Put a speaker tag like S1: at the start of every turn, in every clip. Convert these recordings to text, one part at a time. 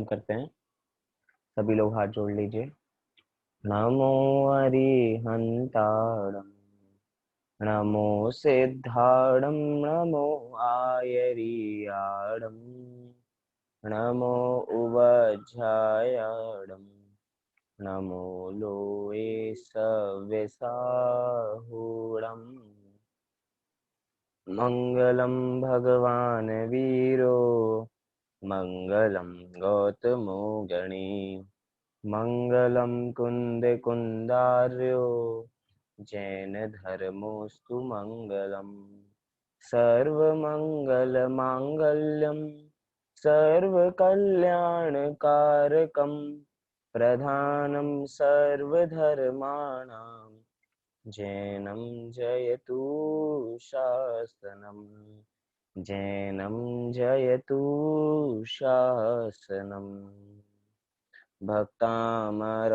S1: करते हैं। सभी लोग हाथ जोड़ लीजिए। नमो अरिहंताणं, नमो सिद्धाणं, नमो आयरियाणं, नमो उवज्झायाणं, नमो लोये सव्यसाहूणम्। मंगलम भगवान वीरो, मंगलम गौतमो गणी, मंगलम कुंद कुंदार्यो, जैन धर्मोस्तु मंगलम। सर्व मंगल मांगल्यम, सर्व कल्याण कारकम, प्रधानम सर्वधर्माणां, जैनम जयतु शासनम, जैनम जयतु शासनम। भक्तामर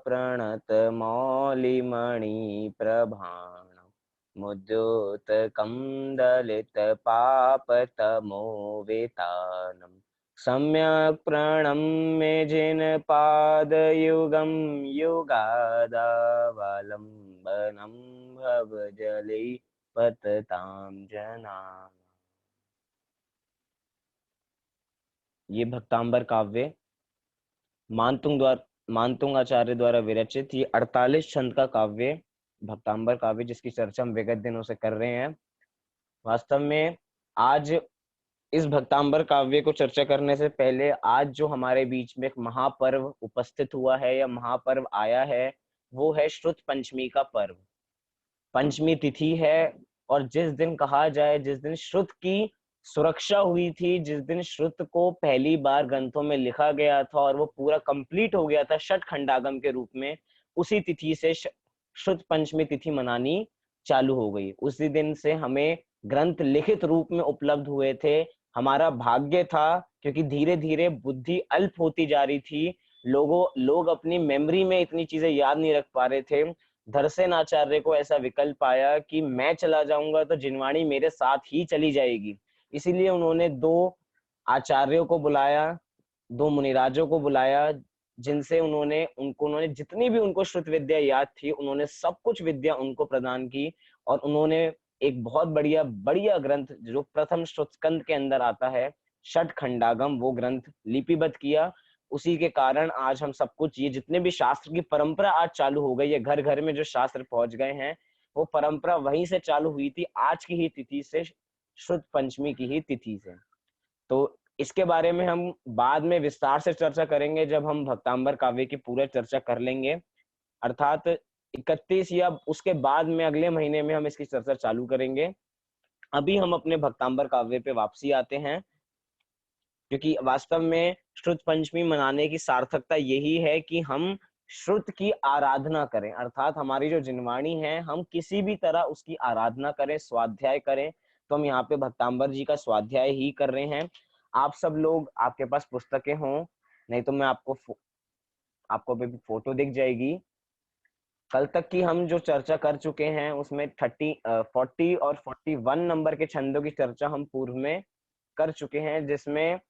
S1: प्रणत मौलिमणि प्रभाण, मुद्योतकं दलित पापतमो वेतानम्, सम्यक् प्रणम्य जिन पादयुगं युगादावलम्बनं, भवजलै पततां जनानाम्। ये भक्तांबर काव्य मानतुंग आचार्य द्वारा विरचित ये 48 छंद का काव्य भक्तांबर काव्य, जिसकी चर्चा हम विगत दिनों से कर रहे हैं। वास्तव में आज इस भक्तांबर काव्य को चर्चा करने से पहले आज जो हमारे बीच में एक महापर्व उपस्थित हुआ है या महापर्व आया है, वो है श्रुत पंचमी का पर्व। पंचमी तिथि है और जिस दिन कहा जाए, जिस दिन श्रुत की सुरक्षा हुई थी, जिस दिन श्रुत को पहली बार ग्रंथों में लिखा गया था और वो पूरा कंप्लीट हो गया था षट खंडागम के रूप में, उसी तिथि से श्रुत पंचमी तिथि मनानी चालू हो गई। उसी दिन से हमें ग्रंथ लिखित रूप में उपलब्ध हुए थे। हमारा भाग्य था, क्योंकि धीरे धीरे बुद्धि अल्प होती जा रही थी, लोग अपनी मेमोरी में इतनी चीजें याद नहीं रख पा रहे थे। धरसेन आचार्य को ऐसा विकल्प आया कि मैं चला जाऊंगा तो जिनवाणी मेरे साथ ही चली जाएगी। इसीलिए उन्होंने दो आचार्यों को बुलाया, दो मुनिराजों को बुलाया, जिनसे उन्होंने जितनी भी उनको श्रुत विद्या याद थी, उन्होंने सब कुछ विद्या उनको प्रदान की। और उन्होंने एक बहुत बढ़िया ग्रंथ जो प्रथम श्रुत स्कंद के अंदर आता है, षट खंडागम, वो ग्रंथ लिपिबद्ध किया। उसी के कारण आज हम सब कुछ, ये जितने भी शास्त्र की परंपरा आज चालू हो गई है, घर घर में जो शास्त्र पहुंच गए हैं, वो परंपरा वहीं से चालू हुई थी, आज की ही तिथि से, श्रुत पंचमी की ही तिथि से। तो इसके बारे में हम बाद में विस्तार से चर्चा करेंगे, जब हम भक्तांबर काव्य की पूरी चर्चा कर लेंगे, अर्थात 31 या उसके बाद में अगले महीने में हम इसकी चर्चा चालू करेंगे। अभी हम अपने भक्तांबर काव्य पे वापसी आते हैं, क्योंकि वास्तव में श्रुत पंचमी मनाने की सार्थकता यही है कि हम श्रुत की आराधना करें, अर्थात हमारी जो जिनवाणी है, हम किसी भी तरह उसकी आराधना करें, स्वाध्याय करें। तो हम यहाँ पे भक्तांबर जी का स्वाध्याय ही कर रहे हैं। आप सब लोग, आपके पास पुस्तकें हों, नहीं तो मैं आपको अभी फोटो दिख जाएगी। कल तक की हम जो चर्चा कर चुके हैं उसमें 40 और 41 नंबर के छंदों की चर्चा हम पूर्व में कर चुके हैं, जिसमें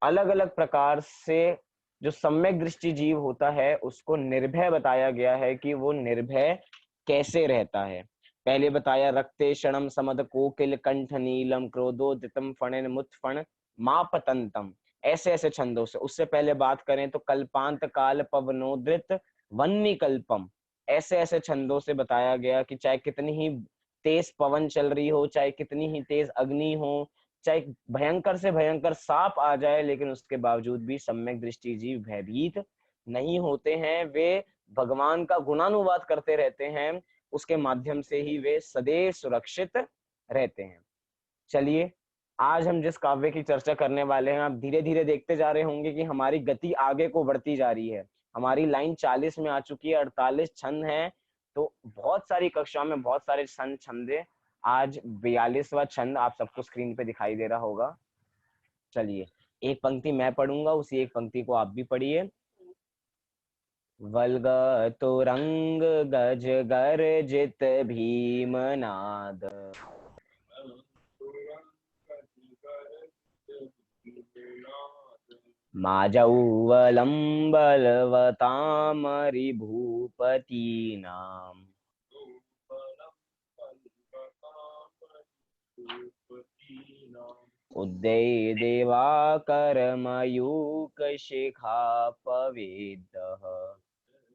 S1: अलग अलग प्रकार से जो सम्यक दृष्टि जीव होता है उसको निर्भय बताया गया है कि वो निर्भय कैसे रहता है। पहले बताया रक्ते क्षणम समद कोकिल कंठ नीलम क्रोधोदितम फणन मुत्फण मापतंतम, ऐसे ऐसे छंदों से। उससे पहले बात करें तो कल्पांत काल पवनोदृत वन्नी कल्पम, ऐसे ऐसे छंदों से बताया गया कि चाहे कितनी ही तेज पवन चल रही हो, चाहे कितनी ही तेज अग्नि हो, चाहे भयंकर से भयंकर सांप आ जाए, लेकिन उसके बावजूद भी सम्यक दृष्टि जीव भयभीत नहीं होते हैं। वे भगवान का गुणानुवाद करते रहते हैं, उसके माध्यम से ही वे सदैव सुरक्षित रहते हैं। चलिए, आज हम जिस काव्य की चर्चा करने वाले हैं, आप धीरे धीरे देखते जा रहे होंगे कि हमारी गति आगे को बढ़ती जा रही है। हमारी लाइन 40 में आ चुकी है, 48 छंद हैं, तो बहुत सारी कक्षा में बहुत सारे छंदे। आज 42वां छंद आप सबको स्क्रीन पे दिखाई दे रहा होगा। चलिए, एक पंक्ति मैं पढ़ूंगा, उसी एक पंक्ति को आप भी पढ़िए। वल्गतो रंग गज गर्जित भीमनाद, माजौवलं बलवतामरिभूपतीनाम् उद्दये देवाकरमयूकशिखा पविद्दः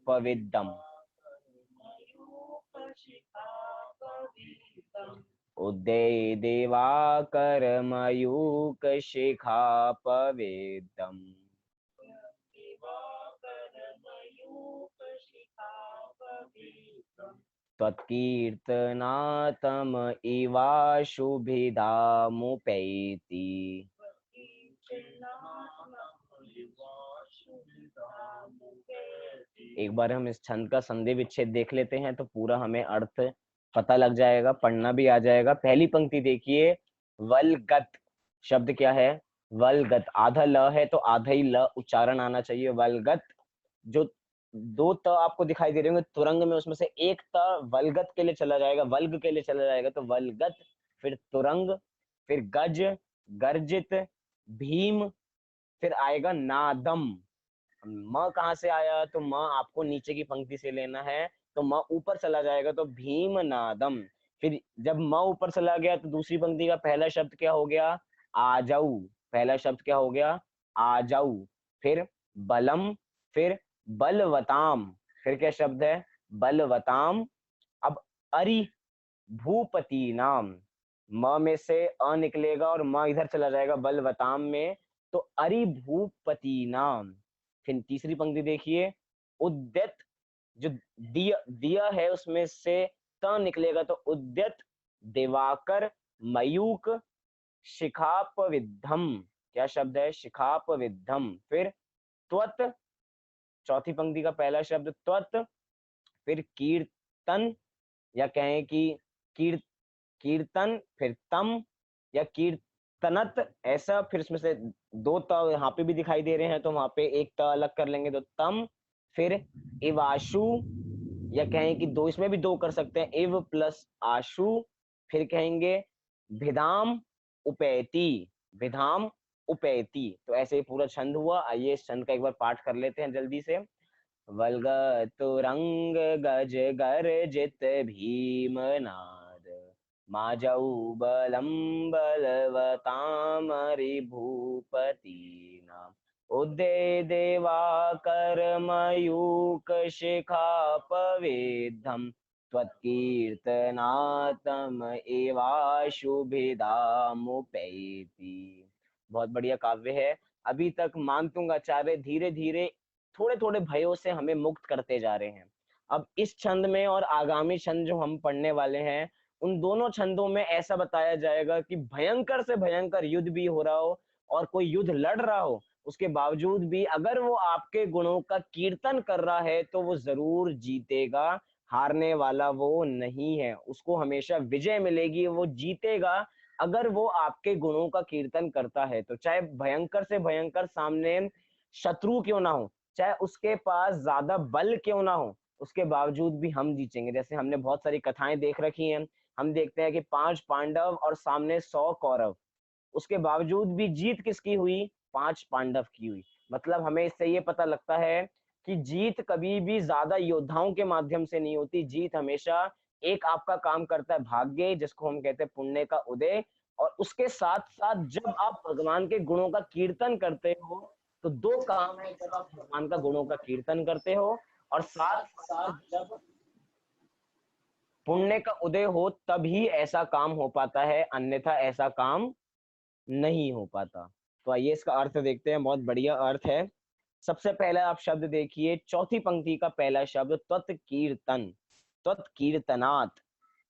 S1: पविद्दम् उद्दये देवाकरमयूकशिखा पविद्दम् त्वत्कीर्तनातम इवाशुभिधामुपैति। एक बार हम इस छंद का संधि विच्छेद देख लेते हैं तो पूरा हमें अर्थ पता लग जाएगा, पढ़ना भी आ जाएगा। पहली पंक्ति देखिए, वलगत शब्द क्या है? वलगत, आधा ल है तो आधा ही ल उच्चारण आना चाहिए। वलगत, जो दो त आपको दिखाई दे रहे होंगे तुरंग में, उसमें से एक त वलगत के लिए चला जाएगा, वल्ग के लिए चला जाएगा, तो वलगत, फिर तुरंग, फिर गज, गर्जित, भीम, फिर आएगा नादम। म कहाँ से आया? तो म आपको नीचे की पंक्ति से लेना है, तो म ऊपर चला जाएगा तो भीम नादम। फिर जब म ऊपर चला गया तो दूसरी पंक्ति का पहला शब्द क्या हो गया? आ जाऊ। पहला शब्द क्या हो गया? आ जाऊ। फिर बलम, फिर बलवताम, फिर क्या शब्द है? बलवताम। अब अरि भूपति नाम, म में से अ निकलेगा और म इधर चला जाएगा बलवताम में, तो अरि भूपति नाम। फिर तीसरी पंक्ति देखिए, उद्यत, जो दिया दिया है उसमें से त निकलेगा तो उद्यत दिवाकर मयूक शिखापविद्धम। क्या शब्द है? शिखापविद्धम। फिर त्वत, चौथी पंक्ति का पहला शब्द त्वत, फिर कीर्तन, या कहें कि कीर कीर्तन, फिर तम या कीर्तनत, ऐसा। फिर इसमें से दो त यहाँ पे भी दिखाई दे रहे हैं तो वहां पे एक त अलग कर लेंगे तो तम। फिर इवाशु, या कहें कि दो, इसमें भी दो कर सकते हैं, इव प्लस आशु। फिर कहेंगे भिधाम उपैति, विधाम उपैति। तो ऐसे ही पूरा छंद हुआ। आइए इस छंद का एक बार पाठ कर लेते हैं जल्दी से। वल्गतुरंग गज गर्जित भीमनाद माजौबलं बलवतामरिभूपतीनाम् उद्दये देवाकरमयूकशिखापविद्धम् त्वत्कीर्तनातम एवाशुभिधामुपैति। बहुत बढ़िया काव्य है। अभी तक मानतुंग आचार्य धीरे धीरे थोड़े थोड़े भयों से हमें मुक्त करते जा रहे हैं। अब इस छंद में और आगामी छंद जो हम पढ़ने वाले हैं, उन दोनों छंदों में ऐसा बताया जाएगा कि भयंकर से भयंकर युद्ध भी हो रहा हो और कोई युद्ध लड़ रहा हो, उसके बावजूद भी अगर वो आपके गुणों का कीर्तन कर रहा है तो वो जरूर जीतेगा। हारने वाला वो नहीं है, उसको हमेशा विजय मिलेगी, वो जीतेगा अगर वो आपके गुणों का कीर्तन करता है। तो चाहे भयंकर से भयंकर सामने शत्रु क्यों ना हो, चाहे उसके पास ज्यादा बल क्यों ना हो, उसके बावजूद भी हम जीतेंगे। जैसे हमने बहुत सारी कथाएं देख रखी हैं, हम देखते हैं कि 5 पांडव और सामने 100 कौरव, उसके बावजूद भी जीत किसकी हुई? 5 पांडव की हुई। मतलब हमें इससे ये पता लगता है कि जीत कभी भी ज्यादा योद्धाओं के माध्यम से नहीं होती। जीत हमेशा एक आपका काम करता है भाग्य, जिसको हम कहते हैं पुण्य का उदय। और उसके साथ साथ जब आप भगवान के गुणों का कीर्तन करते हो, तो दो काम है, जब आप भगवान का गुणों का कीर्तन करते हो और साथ साथ जब पुण्य का उदय हो, तभी ऐसा काम हो पाता है, अन्यथा ऐसा काम नहीं हो पाता। तो आइए इसका अर्थ देखते हैं। बहुत बढ़िया अर्थ है। सबसे पहले आप शब्द देखिए, चौथी पंक्ति का पहला शब्द त्वत्कीर्तन, त्वत्कीर्तनात्।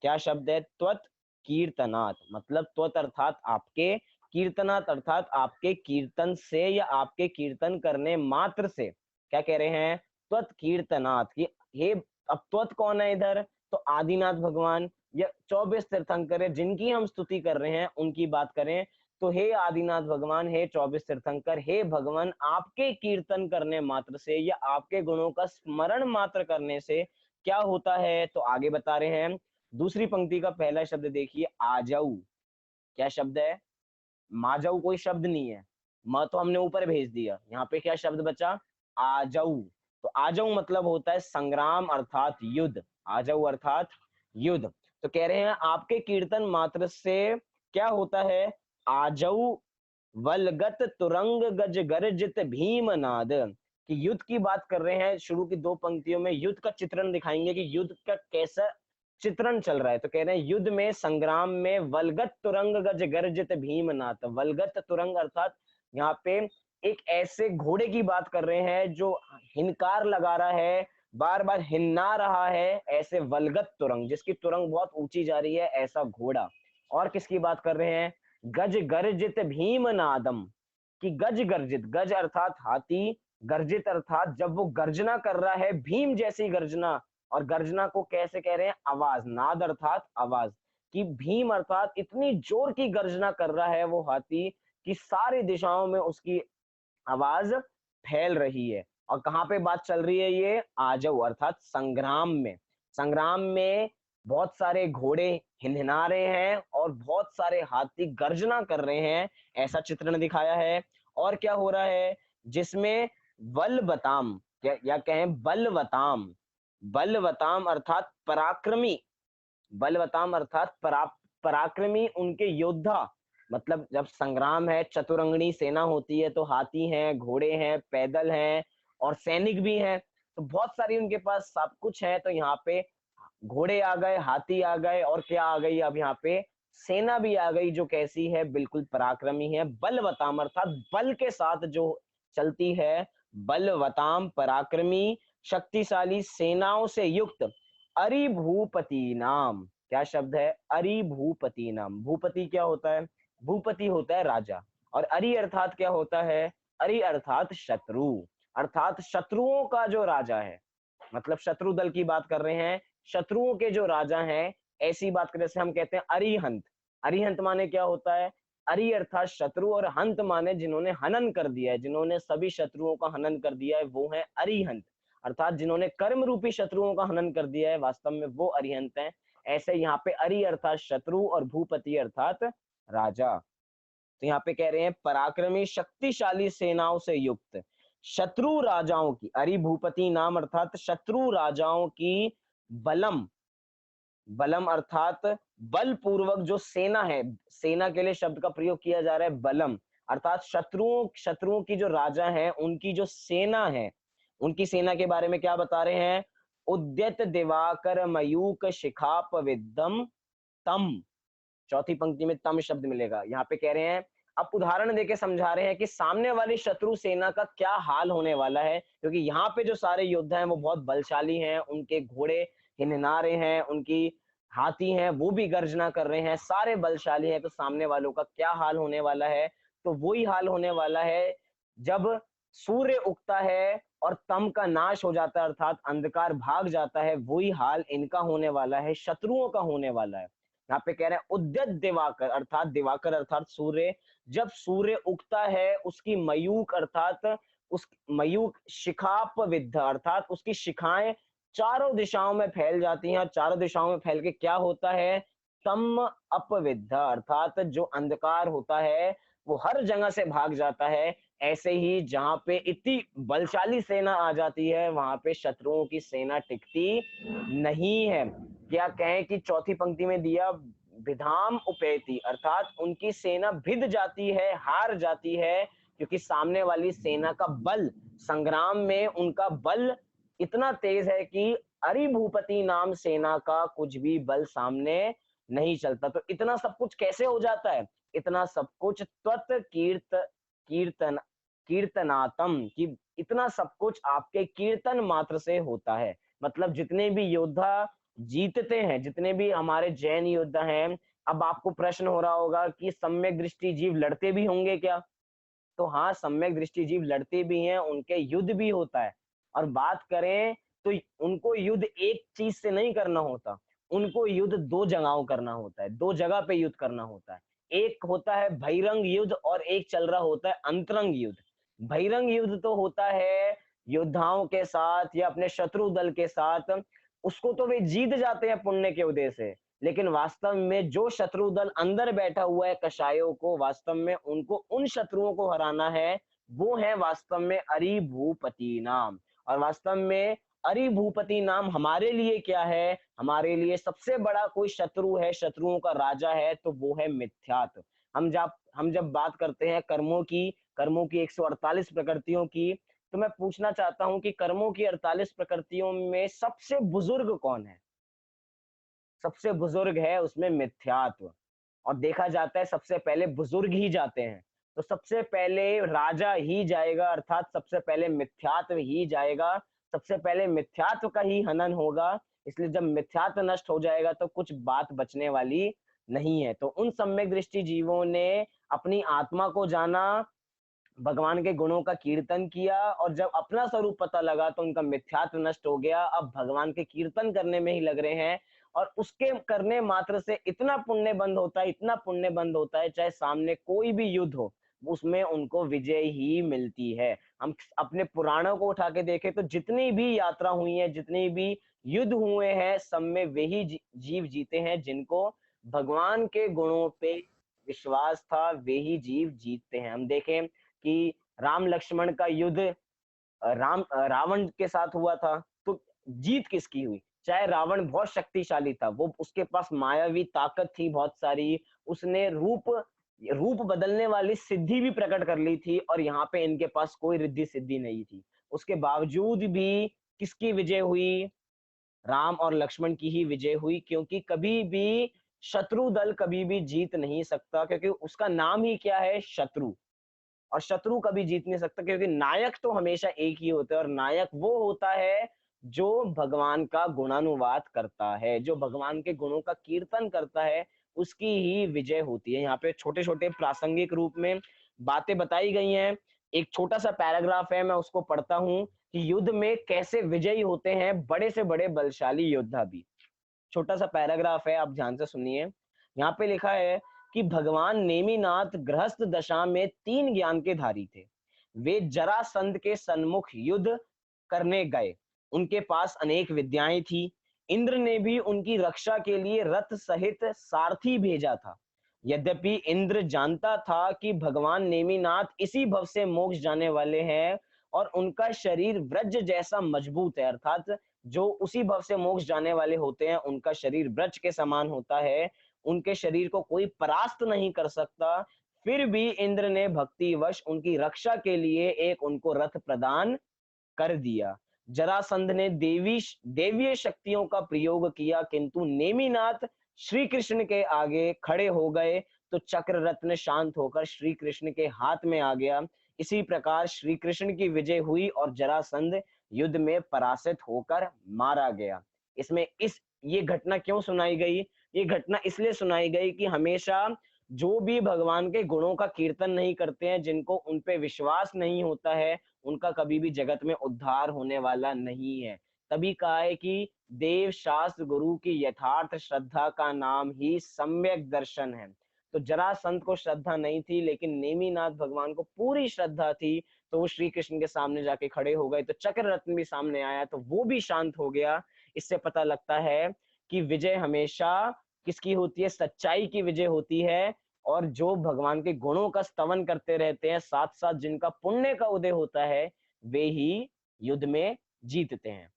S1: क्या शब्द है? त्वत्कीर्तनात्, मतलब त्वत अर्थात आपके, कीर्तनात् अर्थात आपके कीर्तन से या आपके कीर्तन करने मात्र से। क्या कह रहे हैं? त्वत्कीर्तनात्, कि हे, अब त्वत कौन है इधर? तो आदिनाथ भगवान या 24 तीर्थंकर है जिनकी हम स्तुति कर रहे हैं, उनकी बात करें तो हे आदिनाथ भगवान, हे 24 तीर्थंकर, हे भगवान, आपके कीर्तन करने मात्र से या आपके गुणों का स्मरण मात्र करने से क्या होता है? तो आगे बता रहे हैं। दूसरी पंक्ति का पहला शब्द देखिए, आजाऊ। क्या शब्द है? माजाऊ कोई शब्द नहीं है, म तो हमने ऊपर भेज दिया, यहाँ पे क्या शब्द बचा, आजऊ। तो आजऊ मतलब होता है संग्राम अर्थात युद्ध, आजऊ अर्थात युद्ध। तो कह रहे हैं आपके कीर्तन मात्र से क्या होता है, आजऊ वलगत तुरंग गज गर्जित भीम नाद, कि युद्ध की बात कर रहे हैं। शुरू की दो पंक्तियों में युद्ध का चित्रण दिखाएंगे कि युद्ध का कैसा चित्रण चल रहा है। तो कह रहे हैं युद्ध में, संग्राम में, वलगत तुरंग गज गर्जित भीमनाथ। वलगत तुरंग अर्थात यहाँ पे एक ऐसे घोड़े की बात कर रहे हैं जो हिनकार लगा रहा है, बार बार हिन्ना रहा है, ऐसे वलगत तुरंग, जिसकी तुरंग बहुत ऊंची जा रही है, ऐसा घोड़ा। और किसकी बात कर रहे हैं, गज गर्जित भीमनादम, कि गज गर्जित, गज अर्थात हाथी, गर्जित अर्थात जब वो गर्जना कर रहा है, भीम जैसी गर्जना। और गर्जना को कैसे कह रहे हैं, आवाज, नाद अर्थात आवाज, कि भीम अर्थात इतनी जोर की गर्जना कर रहा है वो हाथी कि सारी दिशाओं में उसकी आवाज फैल रही है। और कहाँ पे बात चल रही है, ये आजऊ अर्थात संग्राम में। संग्राम में बहुत सारे घोड़े हिनहिना रहे हैं और बहुत सारे हाथी गर्जना कर रहे हैं, ऐसा चित्रण दिखाया है। और क्या हो रहा है, जिसमें बलवताम या कहें बलवताम, बलवताम अर्थात पराक्रमी, बलवताम अर्थात पराक्रमी उनके योद्धा। मतलब जब संग्राम है, चतुरंगनी सेना होती है, तो हाथी हैं, घोड़े हैं, पैदल हैं और सैनिक भी हैं, तो बहुत सारी उनके पास सब कुछ है। तो यहाँ पे घोड़े आ गए, हाथी आ गए, और क्या आ गई, अब यहाँ पे सेना भी आ गई, जो कैसी है, बिल्कुल पराक्रमी है। बलवताम अर्थात बल के साथ जो चलती है, बलवताम पराक्रमी शक्तिशाली सेनाओं से युक्त अरिभूपति नाम। क्या शब्द है, अरिभूपति नाम। भूपति क्या होता है, भूपति होता है राजा। और अरि अर्थात क्या होता है, अरि अर्थात शत्रु, अर्थात शत्रुओं का जो राजा है, मतलब शत्रु दल की बात कर रहे हैं, शत्रुओं के जो राजा हैं, ऐसी बात करें, जैसे हम कहते हैं अरिहंत। अरिहंत माने क्या होता है, अरि अर्थात शत्रु, और हंत माने जिन्होंने हनन कर दिया है, जिन्होंने सभी शत्रुओं का हनन कर दिया है, वो है अरिहंत। अर्थात जिन्होंने कर्म रूपी शत्रुओं का हनन कर दिया है, वास्तव में वो अरिहंत हैं। ऐसे यहाँ पे अरि अर्थात शत्रु और भूपति अर्थात राजा। तो यहाँ पे कह रहे हैं पराक्रमी शक्तिशाली सेनाओं से युक्त शत्रु राजाओं की, अरिभूपति नाम अर्थात शत्रु राजाओं की बलम, बलम अर्थात बलपूर्वक जो सेना है, सेना के लिए शब्द का प्रयोग किया जा रहा है बलम, अर्थात शत्रुओं की जो राजा है, उनकी जो सेना है, उनकी सेना के बारे में क्या बता रहे हैं, उद्यत दिवाकर मयूक शिखाप विद्यम तम। चौथी पंक्ति में तम शब्द मिलेगा। यहाँ पे कह रहे हैं, अब उदाहरण देके समझा रहे हैं कि सामने वाली शत्रु सेना का क्या हाल होने वाला है, क्योंकि यहाँ पे जो सारे योद्धा हैं वो बहुत बलशाली हैं, उनके घोड़े हिनहिना रहे हैं, उनकी हाथी हैं वो भी गर्जना कर रहे हैं, सारे बलशाली हैं। तो सामने वालों का क्या हाल होने वाला है, तो वही हाल होने वाला है जब सूर्य उगता है और तम का नाश हो जाता है, अर्थात अंधकार भाग जाता है, वही हाल इनका होने वाला है, शत्रुओं का होने वाला है। यहाँ पे कह रहे हैं उद्यत दिवाकर, अर्थात दिवाकर अर्थात सूर्य, जब सूर्य उगता है उसकी मयूक अर्थात उस मयूक शिखाप विद्ध, अर्थात उसकी शिखाएं चारों दिशाओं में फैल जाती हैं, और चारों दिशाओं में फैल के क्या होता है, तम अपविद्ध, अर्थात जो अंधकार होता है वो हर जगह से भाग जाता है। ऐसे ही जहां पे इतनी बलशाली सेना आ जाती है, वहां पे शत्रुओं की सेना टिकती नहीं है। क्या कहें कि चौथी पंक्ति में दिया विधाम उपेति, अर्थात उनकी सेना भिद जाती है, हार जाती है, क्योंकि सामने वाली सेना का बल, संग्राम में उनका बल इतना तेज है कि अरिभूपति नाम सेना का कुछ भी बल सामने नहीं चलता। तो इतना सब कुछ कैसे हो जाता है, इतना सब कुछ त्वत कीर्तन कीर्तनातम, कि इतना सब कुछ आपके कीर्तन मात्र से होता है। मतलब जितने भी योद्धा जीतते हैं, जितने भी हमारे जैन योद्धा हैं, अब आपको प्रश्न हो रहा होगा कि सम्यक दृष्टि जीव लड़ते भी होंगे क्या, तो हाँ, सम्यक दृष्टि जीव लड़ते भी हैं, उनके युद्ध भी होता है। और बात करें तो उनको युद्ध एक चीज से नहीं करना होता, उनको युद्ध दो जगहों करना होता है, दो जगह पे युद्ध करना होता है। एक होता है बहिरंग युद्ध और एक चल रहा होता है अंतरंग युद्ध। बहिरंग युद्ध तो होता है योद्धाओं के साथ या अपने शत्रु दल के साथ, उसको तो वे जीत जाते हैं पुण्य के उदय से। लेकिन वास्तव में जो शत्रु दल अंदर बैठा हुआ है कषायों को, वास्तव में उनको उन शत्रुओं को हराना है, वो है वास्तव में अरिभूपति नाम। और वास्तव में अरिभूपति नाम हमारे लिए क्या है? हमारे लिए सबसे बड़ा कोई शत्रु है, शत्रुओं का राजा है, तो वो है मिथ्यात्व। हम जब बात करते हैं कर्मों की 148 प्रकृतियों की, तो मैं पूछना चाहता हूं कि कर्मों की 48 प्रकृतियों में सबसे बुजुर्ग कौन है? सबसे बुजुर्ग है उसमें मिथ्यात्व। और देखा जाता है सबसे पहले बुजुर्ग ही जाते हैं। तो सबसे पहले राजा ही जाएगा, अर्थात सबसे पहले मिथ्यात्व ही जाएगा, सबसे पहले मिथ्यात्व का ही हनन होगा। इसलिए जब मिथ्यात्व नष्ट हो जाएगा तो कुछ बात बचने वाली नहीं है। तो उन सम्यक दृष्टि जीवों ने अपनी आत्मा को जाना, भगवान के गुणों का कीर्तन किया, और जब अपना स्वरूप पता लगा तो उनका मिथ्यात्व नष्ट हो गया। अब भगवान के कीर्तन करने में ही लग रहे हैं, और उसके करने मात्र से इतना पुण्य बंद होता है, इतना पुण्य बंद होता है, चाहे सामने कोई भी युद्ध हो, उसमें उनको विजय ही मिलती है। हम अपने पुराणों को उठा के देखें तो जितनी भी यात्रा हुई है, जितनी भी युद्ध हुए हैं, सब में वही जीव जीते हैं जिनको भगवान के गुणों पे विश्वास था, वे ही जीव जीतते हैं। हम देखें कि राम लक्ष्मण का युद्ध रावण के साथ हुआ था, तो जीत किसकी हुई? चाहे रावण बहुत शक्तिशाली था, वो उसके पास मायावी ताकत थी बहुत सारी, उसने रूप रूप बदलने वाली सिद्धि भी प्रकट कर ली थी, और यहाँ पे इनके पास कोई रिद्धि सिद्धि नहीं थी। उसके बावजूद भी किसकी विजय हुई? राम और लक्ष्मण की ही विजय हुई, क्योंकि कभी भी शत्रु दल कभी भी जीत नहीं सकता, क्योंकि उसका नाम ही क्या है? शत्रु। और शत्रु कभी जीत नहीं सकता, क्योंकि नायक तो हमेशा एक ही होता है, और नायक वो होता है जो भगवान का गुणानुवाद करता है, जो भगवान के गुणों का कीर्तन करता है, उसकी ही विजय होती है। यहाँ पे छोटे छोटे प्रासंगिक रूप में बातें बताई गई हैं। एक छोटा सा पैराग्राफ है, मैं उसको पढ़ता हूँ कि युद्ध में कैसे विजयी होते हैं बड़े से बड़े बलशाली योद्धा भी। छोटा सा पैराग्राफ है, आप ध्यान से सुनिए। यहाँ पे लिखा है कि भगवान नेमिनाथ गृहस्थ दशा में 3 ज्ञान के धारी थे। वे जरासंध के सन्मुख युद्ध करने गए। उनके पास अनेक विद्याएं थी। इंद्र ने भी उनकी रक्षा के लिए रथ सहित सारथी भेजा था। यद्यपि इंद्र जानता था कि भगवान नेमिनाथ इसी भव से मोक्ष जाने वाले हैं, और उनका शरीर वज्र जैसा मजबूत है, अर्थात जो उसी भव से मोक्ष जाने वाले होते हैं, उनका शरीर वज्र के समान होता है, उनके शरीर को कोई परास्त नहीं कर सकता। फिर भी इंद्र ने भक्तिवश उनकी रक्षा के लिए एक उनको रथ प्रदान कर दिया। जरासंध ने देवीय शक्तियों का प्रयोग किया, किंतु नेमिनाथ श्री कृष्ण के आगे खड़े हो गए, तो चक्र रत्न शांत होकर श्री कृष्ण के हाथ में आ गया। इसी प्रकार श्री कृष्ण की विजय हुई और जरासंध युद्ध में पराजित होकर मारा गया। इसमें इस ये घटना क्यों सुनाई गई? ये घटना इसलिए सुनाई गई कि हमेशा जो भी भगवान के गुणों का कीर्तन नहीं करते हैं, जिनको उन पे विश्वास नहीं होता है, उनका कभी भी जगत में उद्धार होने वाला नहीं है। तभी कहा है कि देव शास्त्र गुरु की यथार्थ श्रद्धा का नाम ही सम्यक दर्शन है। तो जरासंध को श्रद्धा नहीं थी, लेकिन नेमिनाथ भगवान को पूरी श्रद्धा थी, तो वो श्री कृष्ण के सामने जाके खड़े हो गए, तो चक्र रत्न भी सामने आया, तो वो भी शांत हो गया। इससे पता लगता है कि विजय हमेशा किसकी होती है? सच्चाई की विजय होती है। और जो भगवान के गुणों का स्तवन करते रहते हैं, साथ साथ जिनका पुण्य का उदय होता है, वे ही युद्ध में जीतते हैं।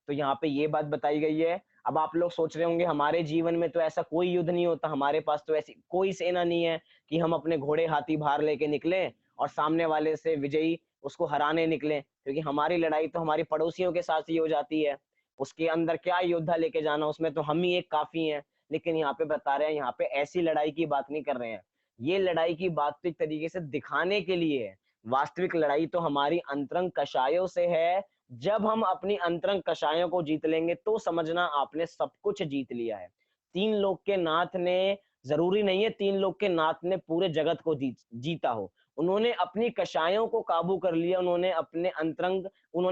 S1: तो यहाँ पे ये बात बताई गई है। अब आप लोग सोच रहे होंगे हमारे जीवन में तो ऐसा कोई युद्ध नहीं होता, हमारे पास तो ऐसी कोई सेना नहीं है कि हम अपने घोड़े हाथी भार लेके निकले और सामने वाले से विजयी उसको हराने निकले, क्योंकि हमारी लड़ाई तो हमारी पड़ोसियों के साथ ही हो जाती है। उसके अंदर क्या योद्धा लेके जाना, उसमें तो हम ही एक काफी हैं। लेकिन यहाँ पे बता रहे हैं, यहाँ पे ऐसी लड़ाई की बात नहीं कर रहे हैं। ये लड़ाई की बात तो एक तरीके से दिखाने के लिए है। वास्तविक लड़ाई तो हमारी अंतरंग कषायों से है। जब हम अपनी अंतरंग कषायों को जीत लेंगे तो समझना आपने सब कुछ जीत लिया है। तीन लोक के नाथ ने, जरूरी नहीं है तीन लोक के नाथ ने पूरे जगत को जीता हो, उन्होंने अपनी कषायों को काबू कर लिया, उन्होंने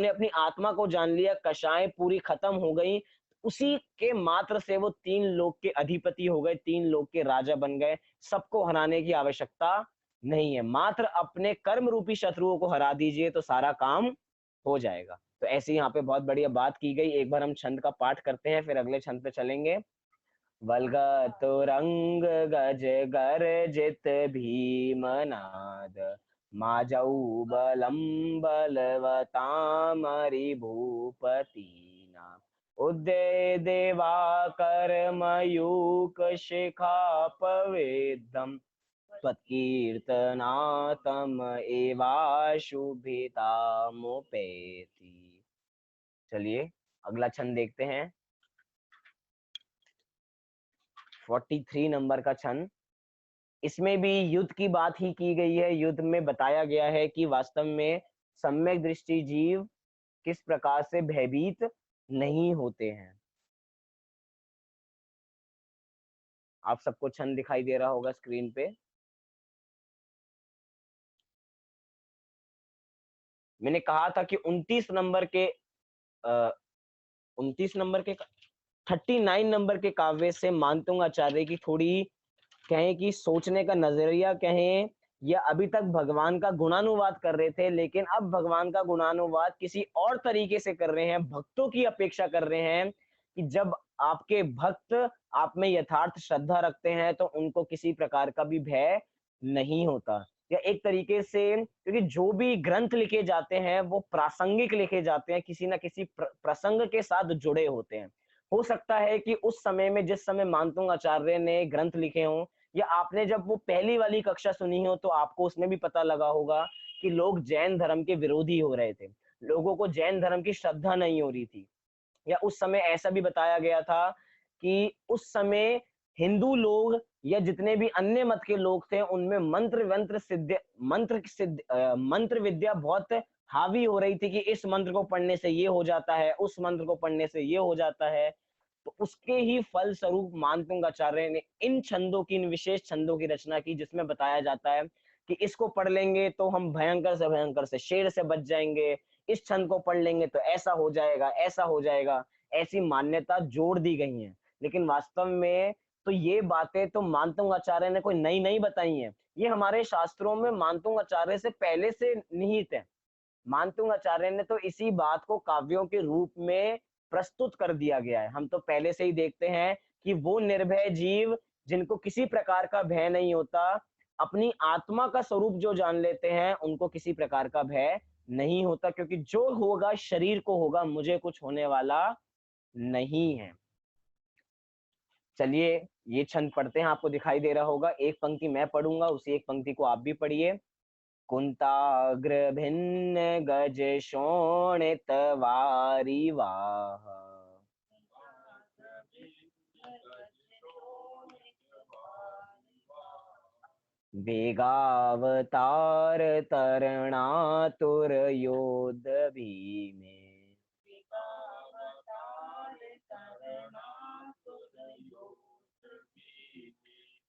S1: अपनी आत्मा को जान लिया, कषाएं पूरी खत्म हो गई। उसी के मात्र से वो तीन लोक के अधिपति हो गए, तीन लोक के राजा बन गए। सबको हराने की आवश्यकता नहीं है, मात्र अपने कर्म रूपी शत्रुओं को हरा दीजिए तो सारा काम हो जाएगा। तो ऐसे यहाँ पे बहुत बढ़िया बात की गई। एक बार हम छंद का पाठ करते हैं, फिर अगले छंद पे चलेंगे। वल्गतुरंग गज गर्जित भीमनाद माजौ बलं बलवतामरिभूपतीना उदय देवाकर मयूख शिखापवेदम त्वत्कीर्तनातम एवाशुभितामुपेति। चलिए अगला छंद देखते हैं। 43 नंबर का छंद। इसमें भी युद्ध की बात ही की गई है। युद्ध में बताया गया है कि वास्तव में सम्यक दृष्टि जीव किस प्रकार से भयभीत नहीं होते हैं। आप सबको छंद दिखाई दे रहा होगा स्क्रीन पे। मैंने कहा था कि 29 नंबर के 39 नंबर के काव्य से मानतुंग आचार्य की थोड़ी कहें कि सोचने का नजरिया कहें, या अभी तक भगवान का गुणानुवाद कर रहे थे, लेकिन अब भगवान का गुणानुवाद किसी और तरीके से कर रहे हैं। भक्तों की अपेक्षा कर रहे हैं कि जब आपके भक्त आप में यथार्थ श्रद्धा रखते हैं तो उनको किसी प्रकार का भी भय नहीं होता। या एक तरीके से, क्योंकि जो भी ग्रंथ लिखे जाते हैं वो प्रासंगिक लिखे जाते हैं, किसी ना किसी प्रसंग के साथ जुड़े होते हैं। हो सकता है कि उस समय में जिस समय मानतुंग आचार्य ने ग्रंथ लिखे हों, या आपने जब वो पहली वाली कक्षा सुनी हो तो आपको उसमें भी पता लगा होगा कि लोग जैन धर्म के विरोधी हो रहे थे, लोगों को जैन धर्म की श्रद्धा नहीं हो रही थी। या उस समय ऐसा भी बताया गया था कि उस समय हिंदू लोग या जितने भी अन्य मत के लोग थे उनमें मंत्र विद्या बहुत हावी हो रही थी कि इस मंत्र को पढ़ने से ये हो जाता है, उस मंत्र को पढ़ने से ये हो जाता है। तो उसके ही फल स्वरूप मानतुंग आचार्य ने इन छंदों की, इन विशेष छंदों की रचना की जिसमें बताया जाता है कि इसको पढ़ लेंगे तो हम भयंकर से शेर से बच जाएंगे, इस छंद को पढ़ लेंगे तो ऐसा हो जाएगा, ऐसा हो जाएगा। ऐसी मान्यता जोड़ दी गई है, लेकिन वास्तव में तो ये बातें तो मानतुंग आचार्य ने कोई नई नहीं बताई हैं। ये हमारे शास्त्रों में मानतुंग आचार्य से पहले से निहित है। मानतुंग आचार्य ने तो इसी बात को काव्यों के रूप में प्रस्तुत कर दिया गया है। हम तो पहले से ही देखते हैं कि वो निर्भय जीव जिनको किसी प्रकार का भय नहीं होता, अपनी आत्मा का स्वरूप जो जान लेते हैं उनको किसी प्रकार का भय नहीं होता, क्योंकि जो होगा शरीर को होगा, मुझे कुछ होने वाला नहीं है। चलिए ये छंद पढ़ते हैं। आपको दिखाई दे रहा होगा, एक पंक्ति मैं पढ़ूंगा, उसी एक पंक्ति को आप भी पढ़िए। कुंताग्र भिन्न गज शोणित वारिवाह वेगावतार तरणातुर योध भीमे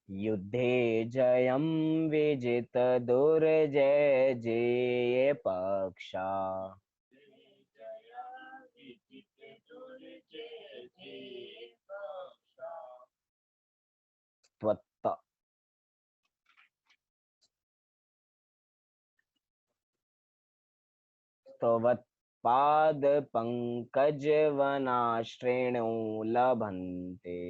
S1: युद्धे जयं विजित दुर्जय जेय पक्षा त्वत्त त्वत्पाद पंकज वनाश्रेणो लभन्ते।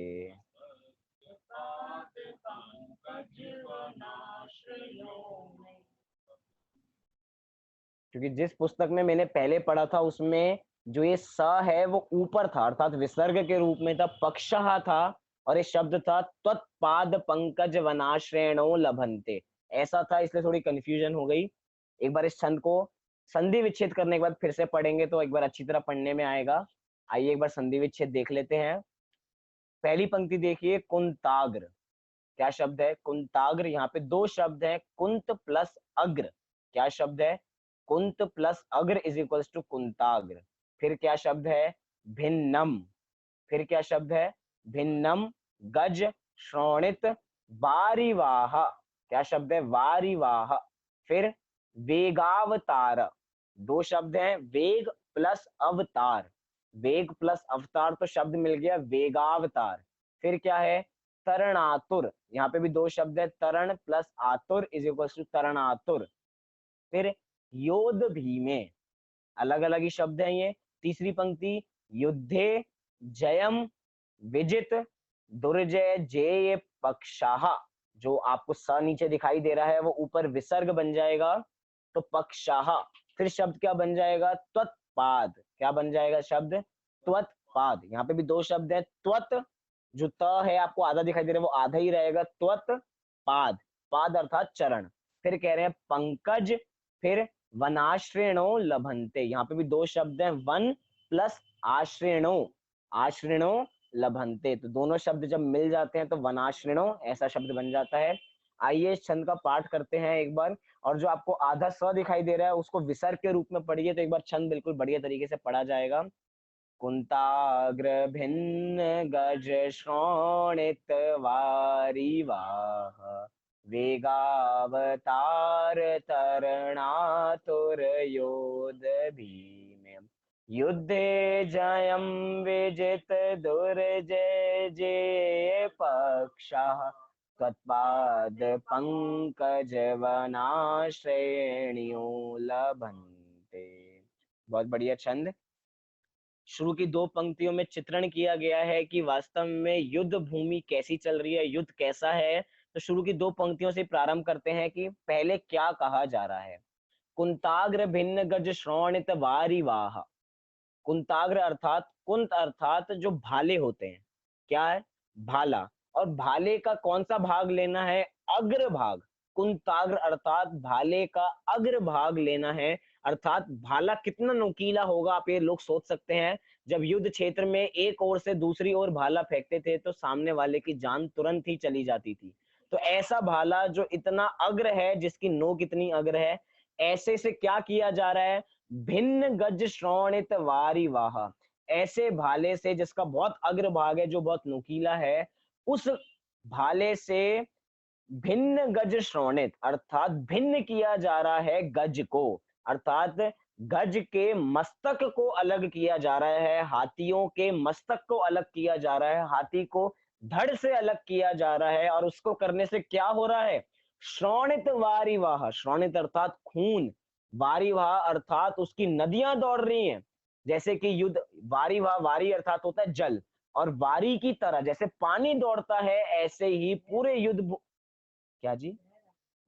S1: क्योंकि जिस पुस्तक में मैंने पहले पढ़ा था उसमें जो ये स है वो ऊपर था, अर्थात विसर्ग के रूप में था, पक्षः था, और ये शब्द था त्वत्पाद पंकज वनाश्रेणो लभन्ते, ऐसा था, इसलिए थोड़ी कंफ्यूजन हो गई। एक बार इस छंद को संधि विच्छेद करने के बाद फिर से पढ़ेंगे तो एक बार अच्छी तरह पढ़ने में आएगा। आइए एक बार संधि विच्छेद देख लेते हैं। पहली पंक्ति देखिए, कुंताग्र, क्या शब्द है? कुंताग्र। यहाँ पे दो शब्द हैं, कुंत प्लस अग्र। क्या शब्द है? कुंत प्लस अग्र इज इक्वल्स टू कुंताग्र। फिर क्या शब्द है? भिन्नम। फिर क्या शब्द है? भिन्नम गज श्रोणित वारिवाह। क्या शब्द है? वारिवाह। फिर वेगावतार। दो शब्द हैं, वेग प्लस अवतार। वेग प्लस अवतार तो शब्द मिल गया वेगावतार। फिर क्या है? तरणातुर। यहाँ पे भी दो शब्द है, तरण प्लस आतुर इज इक्वल टू तरणातुर। फिर योध भीमे, अलग अलग ही शब्द हैं ये। तीसरी पंक्ति, युद्धे जयम विजित दुर्जय जेय पक्षाः, जो आपको स नीचे दिखाई दे रहा है वो ऊपर विसर्ग बन जाएगा, तो पक्षाः। फिर शब्द क्या बन जाएगा? त्वत्पाद। क्या बन जाएगा शब्द? त्वत्पाद। यहाँ पे भी दो शब्द है, त्वत जो त है आपको आधा दिखाई दे रहा है वो आधा ही रहेगा, त्वत पाद। पाद अर्थात चरण। फिर कह रहे हैं पंकज, फिर वनाश्रेणो लभन्ते। यहाँ पे भी दो शब्द हैं, वन प्लस आश्रेणो। आश्रेणो लभन्ते, तो दोनों शब्द जब मिल जाते हैं तो वनाश्रेणो ऐसा शब्द बन जाता है। आइए इस छंद का पाठ करते हैं एक बार, और जो आपको आधा स दिखाई दे रहा है उसको विसर्ग के रूप में पढ़िए तो एक बार छंद बिल्कुल बढ़िया तरीके से पढ़ा जाएगा। कुंताग्र भिन्न गज श्रोणित वारिवाह, वेगावतार तरणातुर योध भीम, युद्धे जयं विजित दुर्जय जे पक्षः, त्वत्पाद पंकज वनाश्रेणियो लभन्ते। बहुत बढ़िया छंद। शुरू की दो पंक्तियों में चित्रण किया गया है कि वास्तव में युद्ध भूमि कैसी चल रही है, युद्ध कैसा है। तो शुरू की दो पंक्तियों से प्रारंभ करते हैं कि पहले क्या कहा जा रहा है। कुंताग्र भिन्न गज श्रोणित वारिवाह। कुंताग्र अर्थात, कुंत अर्थात जो भाले होते हैं। क्या है? भाला। और भाले का कौन सा भाग लेना है? अग्र भाग। कुंताग्र अर्थात भाले का अग्र भाग लेना है। अर्थात भाला कितना नुकीला होगा आप ये लोग सोच सकते हैं। जब युद्ध क्षेत्र में एक ओर से दूसरी ओर भाला फेंकते थे तो सामने वाले की जान तुरंत ही चली जाती थी। तो ऐसा भाला जो इतना अग्र है, जिसकी नोक इतनी अग्र है, ऐसे से क्या किया जा रहा है? भिन्न गज श्रोणित वारिवाह। ऐसे भाले से जिसका बहुत अग्र भाग है, जो बहुत नुकीला है, उस भाले से भिन्न गज श्रोणित अर्थात भिन्न किया जा रहा है गज को। अर्थात गज के मस्तक को अलग किया जा रहा है, हाथियों के मस्तक को अलग किया जा रहा है, हाथी को धड़ से अलग किया जा रहा है। और उसको करने से क्या हो रहा है? श्रोणित वारिवाह। श्रोणित अर्थात खून, वारिवाह अर्थात उसकी नदियां दौड़ रही हैं। जैसे कि युद्ध, वारिवाह, वारी अर्थात होता है जल, और वारी की तरह जैसे पानी दौड़ता है ऐसे ही पूरे युद्ध, क्या जी,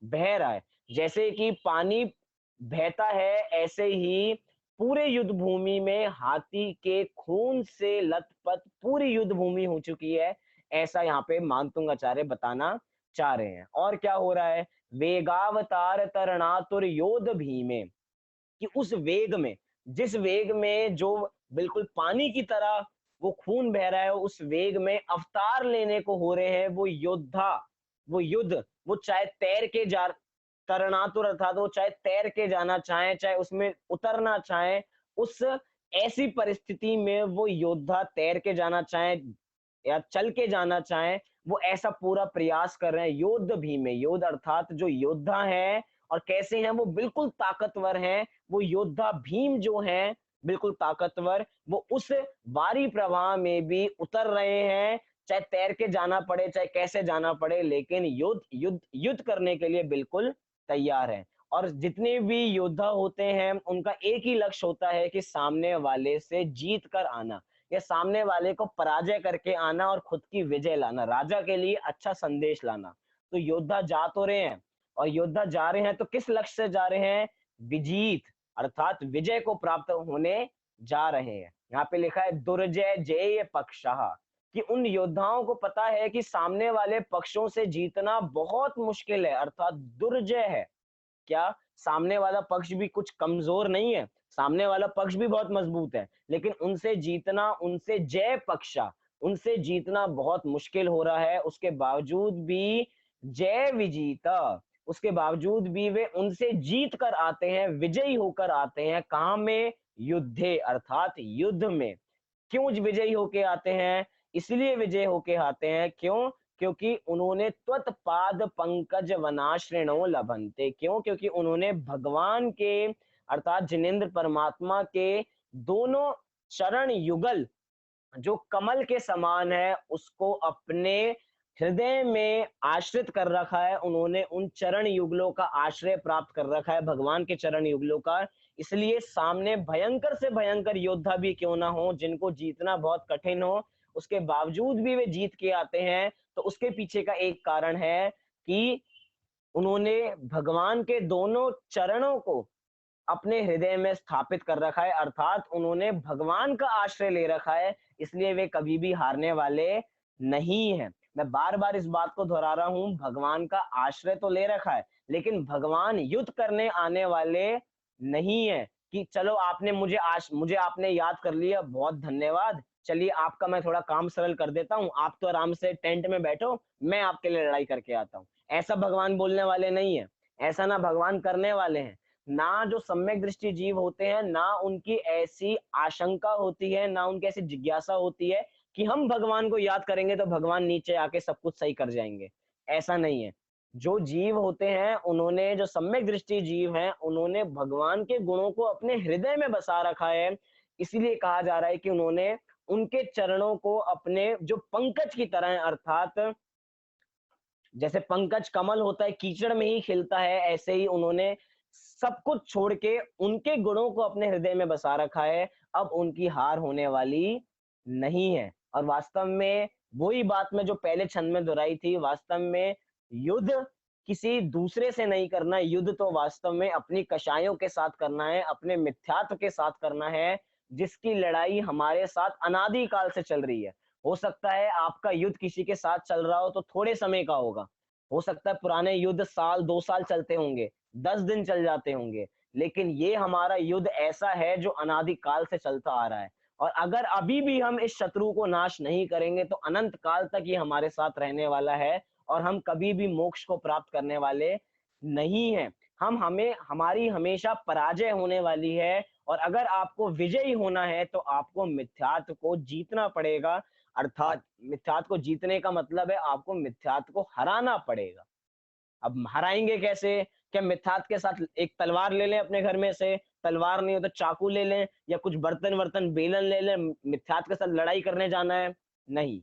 S1: बह रहा है। जैसे कि पानी बहता है ऐसे ही पूरे युद्ध भूमि में हाथी के खून से लथपथ पूरी युद्ध भूमि हो चुकी है। ऐसा यहाँ पे मानतुंग आचार्य बताना चाह रहे हैं। और क्या हो रहा है? वेगावतार तरणातुर योध भीमे, कि उस वेग में, जिस वेग में जो बिल्कुल पानी की तरह वो खून बह रहा है, उस वेग में अवतार लेने को हो रहे हैं वो योद्धा, वो युद्ध। वो चाहे तैर के जा, तरणातुर अर्थात वो चाहे तैर के जाना चाहे, चाहे उसमें उतरना चाहे, उस ऐसी परिस्थिति में वो योद्धा तैर के जाना चाहे या चल के जाना चाहे, वो ऐसा पूरा प्रयास कर रहे हैं। योद्ध भी में, योद्ध अर्थात जो योद्धा है, और कैसे हैं वो? बिल्कुल ताकतवर हैं। वो योद्धा भीम जो हैं बिल्कुल ताकतवर, वो उस वारी प्रवाह में भी उतर रहे हैं, चाहे तैर के जाना पड़े, चाहे कैसे जाना पड़े, लेकिन युद्ध युद्ध युद्ध करने के लिए बिल्कुल तैयार है। और जितने भी योद्धा होते हैं उनका एक ही लक्ष्य होता है कि सामने वाले से जीत कर आना, या सामने वाले को पराजय करके आना और खुद की विजय लाना, राजा के लिए अच्छा संदेश लाना। तो योद्धा जा तो रहे हैं, और योद्धा जा रहे हैं तो किस लक्ष्य से जा रहे हैं? विजीत अर्थात विजय को प्राप्त होने जा रहे हैं। यहाँ पे लिखा है दुर्जय जय पक्षः, कि उन योद्धाओं को पता है कि सामने वाले पक्षों से जीतना बहुत मुश्किल है, अर्थात दुर्जय है। क्या? सामने वाला पक्ष भी कुछ कमजोर नहीं है, सामने वाला पक्ष भी बहुत मजबूत है, लेकिन उनसे जीतना, उनसे जय पक्षा, उनसे जीतना बहुत मुश्किल हो रहा है। उसके बावजूद भी जय विजीता, उसके बावजूद भी वे उनसे जीत कर आते हैं, विजयी होकर आते हैं। कहां में? युद्धे अर्थात युद्ध में। क्यों विजयी होके आते हैं? इसलिए विजय होके आते हैं, क्यों? क्योंकि उन्होंने त्वत्पाद पंकज वनाश्रेणो लभन्ते। क्यों? क्योंकि उन्होंने भगवान के अर्थात जिनेंद्र परमात्मा के दोनों चरण युगल जो कमल के समान है उसको अपने हृदय में आश्रित कर रखा है। उन्होंने उन चरण युगलों का आश्रय प्राप्त कर रखा है, भगवान के चरण युगलों का। इसलिए सामने भयंकर से भयंकर योद्धा भी क्यों ना हो, जिनको जीतना बहुत कठिन हो, उसके बावजूद भी वे जीत के आते हैं, तो उसके पीछे का एक कारण है कि उन्होंने भगवान के दोनों चरणों को अपने हृदय में स्थापित कर रखा है, अर्थात उन्होंने भगवान का आश्रय ले रखा है, इसलिए वे कभी भी हारने वाले नहीं हैं। मैं बार-बार इस बात को दोहरा रहा हूँ, भगवान का आश्रय तो ले रखा है, लेकिन भगवान युद्ध करने आने वाले नहीं है कि चलो आपने मुझे आपने याद कर लिया, बहुत धन्यवाद। चलिए आपका मैं थोड़ा काम सरल कर देता हूँ, आप तो आराम से टेंट में बैठो, मैं आपके लिए लड़ाई करके आता हूँ। ऐसा भगवान बोलने वाले नहीं है, ऐसा ना भगवान करने वाले हैं। ना जो सम्यक दृष्टि जीव होते हैं, ना उनकी ऐसी आशंका होती है, ना उनकी ऐसी जिज्ञासा होती है कि हम भगवान को याद करेंगे तो भगवान नीचे आके सब कुछ सही कर जाएंगे। ऐसा नहीं है। जो जीव होते हैं, उन्होंने जो सम्यक दृष्टि जीव हैं, उन्होंने भगवान के गुणों को अपने हृदय में बसा रखा है। इसीलिए कहा जा रहा है कि उन्होंने उनके चरणों को अपने जो पंकज की तरह है, अर्थात जैसे पंकज कमल होता है, कीचड़ में ही खिलता है, ऐसे ही उन्होंने सब कुछ छोड़ के उनके गुणों को अपने हृदय में बसा रखा है। अब उनकी हार होने वाली नहीं है। और वास्तव में वही बात मैं जो पहले छंद में दोहराई थी, वास्तव में युद्ध किसी दूसरे से नहीं करना, युद्ध तो वास्तव में अपनी कषायों के साथ करना है, अपने मिथ्यात्व के साथ करना है, जिसकी लड़ाई हमारे साथ अनादि काल से चल रही है। हो सकता है आपका युद्ध किसी के साथ चल रहा हो तो थोड़े समय का होगा। हो सकता है पुराने युद्ध साल 2 साल चलते होंगे, 10 दिन चल जाते होंगे, लेकिन ये हमारा युद्ध ऐसा है जो अनादि काल से चलता आ रहा है। और अगर अभी भी हम इस शत्रु को नाश नहीं करेंगे तो अनंत काल तक ये हमारे साथ रहने वाला है और हम कभी भी मोक्ष को प्राप्त करने वाले नहीं हैं। हमें हमारी हमेशा पराजय होने वाली है और अगर आपको विजयी होना है तो आपको मिथ्यात्व को जीतना पड़ेगा, अर्थात मिथ्यात्व को जीतने का मतलब है आपको मिथ्यात्व को हराना पड़ेगा। अब हराएंगे कैसे? क्या मिथ्यात्व के साथ एक तलवार ले लें अपने घर में से, तलवार नहीं हो तो चाकू ले लें या कुछ बर्तन-वर्तन बेलन ले लें, मिथ्यात्व के साथ लड़ाई करने जाना है? नहीं,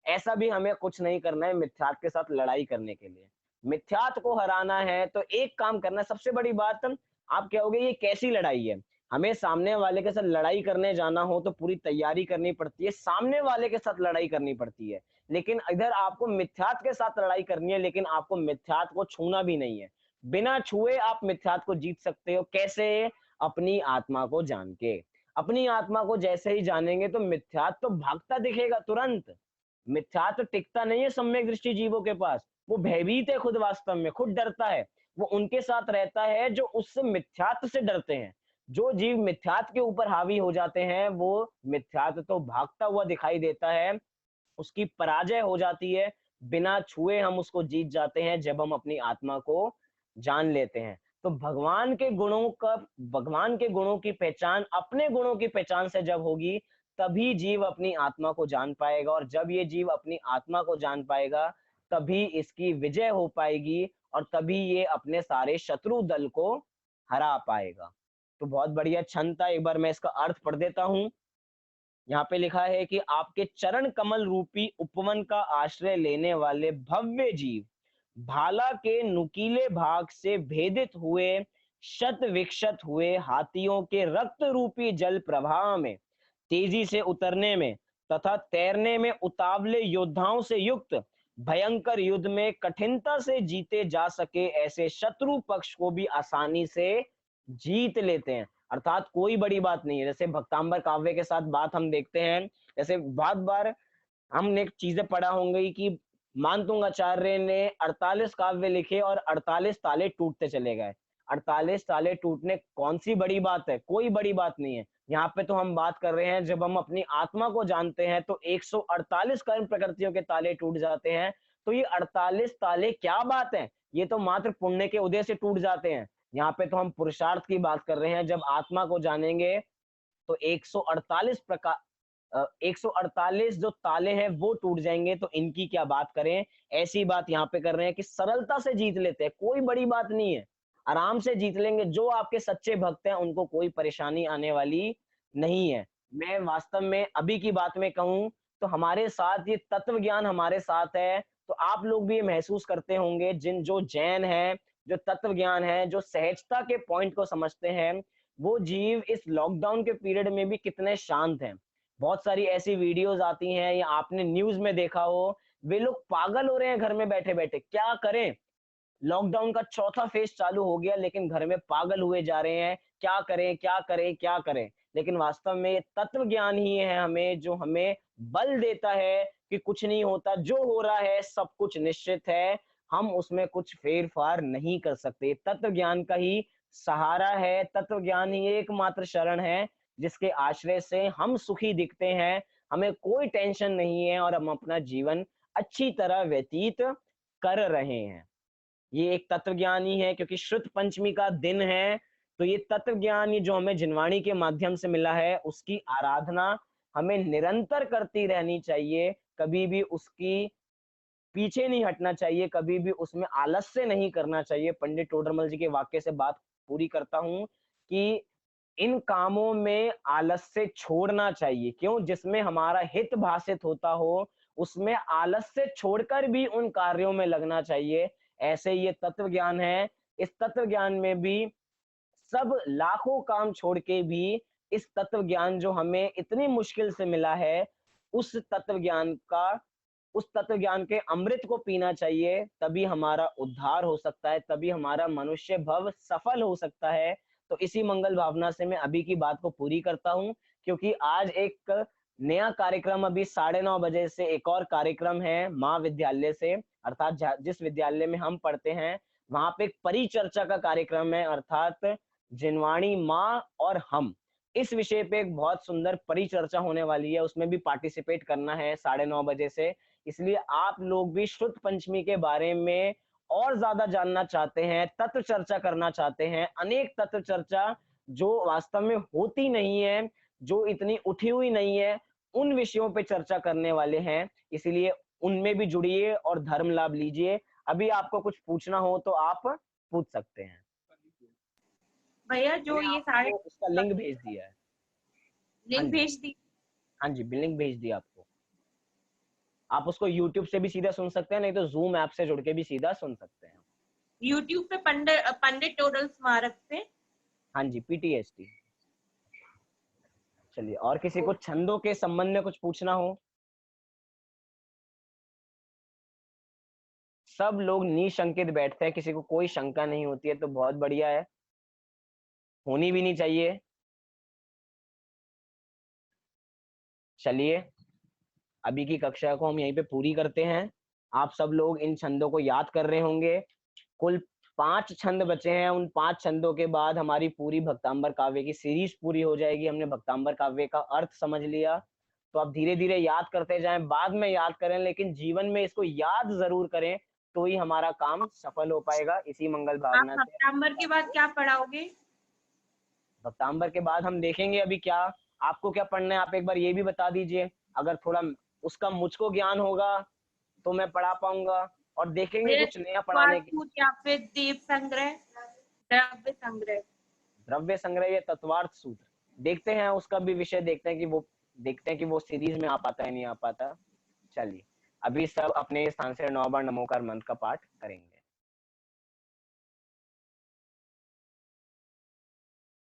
S1: ऐसा भी हमें कुछ नहीं करना है मिथ्यात्व के साथ लड़ाई करने के लिए। मिथ्यात्व को हराना है तो एक काम करना है, सबसे बड़ी बात आप कहोगे ये कैसी लड़ाई है? हमें सामने वाले के साथ लड़ाई करने जाना हो तो पूरी तैयारी करनी पड़ती है, सामने वाले के साथ लड़ाई करनी पड़ती है। लेकिन इधर आपको मिथ्यात्व के साथ लड़ाई करनी है, लेकिन आपको मिथ्यात्व को छूना भी नहीं है। बिना छुए आप मिथ्यात्व को जीत सकते हो, कैसे? अपनी आत्मा को जान के। अपनी आत्मा को जैसे ही जानेंगे तो मिथ्यात्व तो भागता दिखेगा तुरंत। मिथ्यात्व टिकता नहीं है सम्यक दृष्टि जीवों के पास, वो भयभीत है खुद, वास्तव में खुद डरता है। वो उनके साथ रहता है जो उससे मिथ्यात्व से डरते हैं। जो जीव मिथ्यात्व के ऊपर हावी हो जाते हैं, वो मिथ्यात्व तो भागता हुआ दिखाई देता है, उसकी पराजय हो जाती है। बिना छुए हम उसको जीत जाते हैं जब हम अपनी आत्मा को जान लेते हैं। तो भगवान के गुणों की पहचान अपने गुणों की पहचान से जब होगी, तभी जीव अपनी आत्मा को जान पाएगा और जब ये जीव अपनी आत्मा को जान पाएगा, तभी इसकी विजय हो पाएगी और तभी ये अपने सारे शत्रु दल को हरा पाएगा। तो बहुत बढ़िया छंद था, एक बार मैं इसका अर्थ पढ़ देता हूँ। यहाँ पे लिखा है कि आपके चरण कमल रूपी उपवन का आश्रय लेने वाले भव्य जीव भाला के नुकीले भाग से भेदित हुए, शत विक्षत हुए हाथियों के रक्त रूपी जल प्रवाह में तेजी से उतरने में तथा तैरने में उतावले योद्धाओं से युक्त भयंकर युद्ध में कठिनता से जीते जा सके ऐसे शत्रु पक्ष को भी आसानी से जीत लेते हैं। अर्थात कोई बड़ी बात नहीं है। जैसे भक्तांबर काव्य के साथ बात हम देखते हैं, जैसे बहुत बार हमने चीजें पढ़ा होंगी कि मानतुंगाचार्य ने 48 काव्य लिखे और 48 ताले टूटते चले गए। 48 ताले टूटने कौन सी बड़ी बात है? कोई बड़ी बात नहीं है। यहाँ पे तो हम बात कर रहे हैं, जब हम अपनी आत्मा को जानते हैं तो 148 कर्म प्रकृतियों के ताले टूट जाते हैं। तो ये 48 ताले क्या बात है? ये तो मात्र पुण्य के उदय से टूट जाते हैं। यहाँ पे तो हम पुरुषार्थ की बात कर रहे हैं। जब आत्मा को जानेंगे तो 148 प्रकार 148 जो ताले हैं वो टूट जाएंगे, तो इनकी क्या बात करें। ऐसी बात यहाँ पे कर रहे हैं कि सरलता से जीत लेते हैं, कोई बड़ी बात नहीं है, आराम से जीत लेंगे। जो आपके सच्चे भक्त हैं उनको कोई परेशानी आने वाली नहीं है। मैं वास्तव में अभी की बात में कहूं तो हमारे साथ ये तत्व ज्ञान हमारे साथ है, तो आप लोग भी ये महसूस करते होंगे, जो जैन है, जो तत्व ज्ञान है, जो सहजता के पॉइंट को समझते हैं, वो जीव इस लॉकडाउन के पीरियड में भी कितने शांत हैं। बहुत सारी ऐसी वीडियोस आती हैं या आपने न्यूज में देखा हो, वे लोग पागल हो रहे हैं घर में बैठे बैठे, क्या करें। लॉकडाउन का चौथा फेज चालू हो गया लेकिन घर में पागल हुए जा रहे हैं, क्या करें क्या करें क्या करें। लेकिन वास्तव में ये तत्व ज्ञान ही है हमें, जो हमें बल देता है कि कुछ नहीं होता, जो हो रहा है सब कुछ निश्चित है, हम उसमें कुछ फेर फार नहीं कर सकते। तत्व ज्ञान का ही सहारा है, तत्व ज्ञान ही एकमात्र शरण है जिसके आश्रय से हम सुखी दिखते हैं, हमें कोई टेंशन नहीं है और हम अपना जीवन अच्छी तरह व्यतीत कर रहे हैं। ये एक तत्व ज्ञान ही है, क्योंकि श्रुत पंचमी का दिन है, तो ये तत्व ज्ञान ये जो हमें जिनवाणी के माध्यम से मिला है उसकी आराधना हमें निरंतर करती रहनी चाहिए, कभी भी उसकी पीछे नहीं हटना चाहिए, कभी भी उसमें आलस्य नहीं करना चाहिए। पंडित टोडरमल जी के वाक्य से बात पूरी करता हूँ कि इन कामों में आलस्य छोड़ना चाहिए, क्यों, जिसमें हमारा हित भाषित होता हो उसमें आलस्य छोड़कर भी उन कार्यों में लगना चाहिए। ऐसे ये तत्व ज्ञान है, इस तत्व ज्ञान में भी सब लाखों काम छोड़ के भी इस तत्व ज्ञान जो हमें इतनी मुश्किल से मिला है, उस तत्व ज्ञान का, उस तत्व ज्ञान के अमृत को पीना चाहिए, तभी हमारा उद्धार हो सकता है, तभी हमारा मनुष्य भव सफल हो सकता है। तो इसी मंगल भावना से मैं अभी की बात को पूरी करता हूँ, क्योंकि आज एक नया कार्यक्रम, अभी 9:30 बजे से एक और कार्यक्रम है महाविद्यालय से, अर्थात जिस विद्यालय में हम पढ़ते हैं वहां पे एक परिचर्चा का कार्यक्रम है, अर्थात जिनवाणी माँ और हम, इस विषय पे एक बहुत सुंदर परिचर्चा होने वाली है, उसमें भी पार्टिसिपेट करना है 9:30 बजे से। इसलिए आप लोग भी श्रुत पंचमी के बारे में और ज्यादा जानना चाहते हैं, तत्व चर्चा करना चाहते हैं, अनेक तत्व चर्चा जो वास्तव में होती नहीं है, जो इतनी उठी हुई नहीं है, उन विषयों पे चर्चा करने वाले हैं, इसीलिए उनमें भी जुड़िए और धर्म लाभ लीजिए। अभी आपको कुछ पूछना हो तो आप पूछ सकते हैं।
S2: भैया जो
S1: मैंने
S2: ये सारे
S1: आपको उसका लिंक भेज दिया है। हाँ
S2: लिंक
S1: जी,
S2: भेज दी।
S1: हाँ जी, लिंक भेज दिया आपको। आप उसको यूट्यूब से भी सीधा सुन सकते हैं, नहीं तो जूम ऐप से जुड़ के भी सीधा सुन सकते हैं।
S2: यूट्यूब पे पंडित पंडित टोडल स्मारक पे।
S1: हाँ जी, पीटीएसटी। चलिए, और किसी
S2: ओ,
S1: को छंदों के संबंध में कुछ पूछना हो? सब लोग निशंकित बैठते हैं, किसी को कोई शंका नहीं होती है, तो बहुत बढ़िया है, होनी भी नहीं चाहिए। चलिए, अभी की कक्षा को हम यहीं पे पूरी करते हैं। आप सब लोग इन छंदों को याद कर रहे होंगे। कुल 5 छंद बचे हैं, उन 5 छंदों के बाद हमारी पूरी भक्तांबर काव्य की सीरीज पूरी हो जाएगी। हमने भक्तांबर काव्य का अर्थ समझ लिया, तो आप धीरे धीरे याद करते जाएं, बाद में याद करें, लेकिन जीवन में इसको याद जरूर करें, तो ही हमारा काम सफल हो पाएगा। इसी मंगल
S2: आप
S1: भावना से
S2: सितंबर के बाद क्या पढ़ाओगे?
S1: भक्तांबर के बाद हम देखेंगे अभी क्या, आपको क्या पढ़ना है आप एक बार ये भी बता दीजिए। अगर थोड़ा उसका मुझको ज्ञान होगा तो मैं पढ़ा पाऊंगा, और देखेंगे
S2: भैया
S1: कुछ नया पढ़ाने की।
S2: सूत्र या फिर दीप संग्रह, द्रव्य संग्रह।
S1: द्रव्य संग्रह या तत्वार्थ सूत्र, देखते हैं उसका भी विषय, देखते हैं कि वो सीरीज में आ पाता है नहीं आ पाता। चलिए, अभी सब अपने स्थान से 9 बार नमोकार मंत्र का पाठ करेंगे।